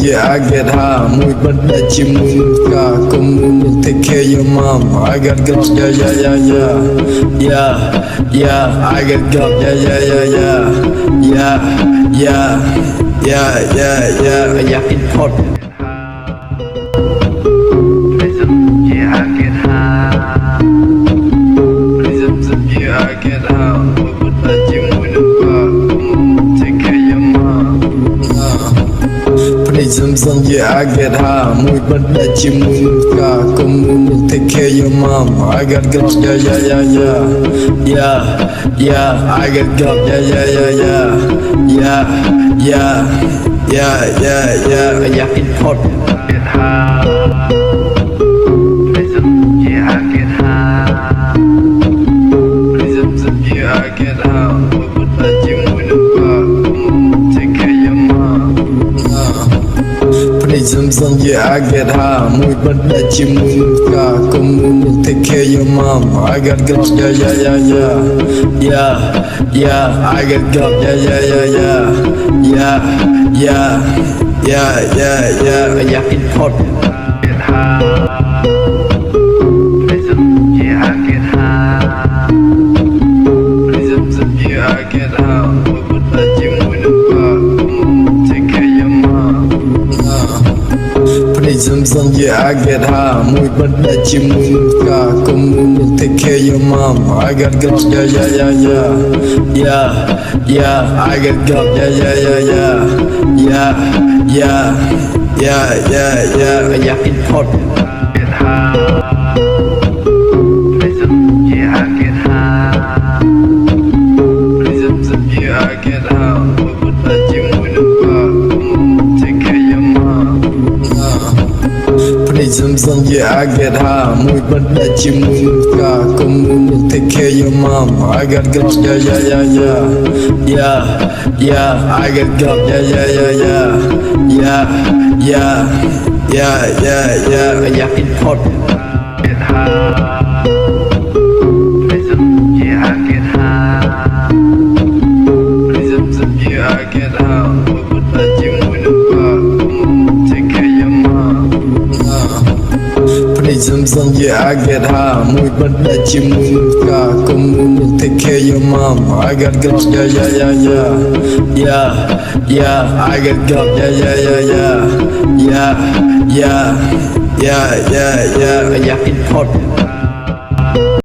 yeah, I get high. Muy badachi, muy nuka. Come take care of your mom. I got girls, yeah, yeah, yeah, yeah. Yeah, yeah, I got girls, yeah, yeah, yeah, yeah. Yeah, yeah, yeah, yeah, yeah. I get hot. Yeah, I get high. Yeah, I get high. Muy badachi, muy nuka. Take care of your mom. Yeah, I get high. Muy badachi, muy nuka. Come take care of your mom. I got girls, yeah, yeah, yeah, yeah. Yeah, yeah, I got girls, yeah, yeah, yeah, yeah. Yeah, yeah, yeah, yeah, yeah. I get hot. Get high. Yeah, I get high. Yeah, I get high. Muy badachi, muy nuka. Take care of your mom. Yeah, I get high. Muy badachi, muy nuka. Come take care of your mom. I got girls, yeah, yeah, yeah, yeah. Yeah, yeah, I got girls, yeah, yeah, yeah, yeah. Yeah, yeah, yeah, yeah, yeah. I get hot. Get high. Yeah, I get high. Yeah, I get high. Muy badachi, muy nuka. Take care of your mom. Yeah, I get high. Muy badachi, muy nuka. Come take care of your mom. I got girls, yeah, yeah, yeah, yeah. Yeah, yeah, I got girls, yeah, yeah, yeah, yeah. Yeah, yeah, yeah, yeah, yeah. I get hot. Get high. Yeah, I get high. Yeah, I get high. Muy badachi, muy nuka. Take care of your mom. Yeah, I get high. Muy badachi, muy nuka. Come take care of your mom. I got girls, yeah, yeah, yeah, yeah. Yeah, yeah, I got girls, yeah, yeah, yeah, yeah. Yeah, yeah, yeah, yeah, yeah. I get hot. Get high. Yeah, I get high. Yeah, I get high. Muy badachi, muy nuka. Take care of your mom. Yeah, I get high. Muy badachi, muy nuka. Come take care of your mom. I got girls, yeah, yeah, yeah, yeah. Yeah, yeah, I got girls, yeah, yeah, yeah, yeah. Yeah, yeah, yeah, yeah, yeah. I get hot.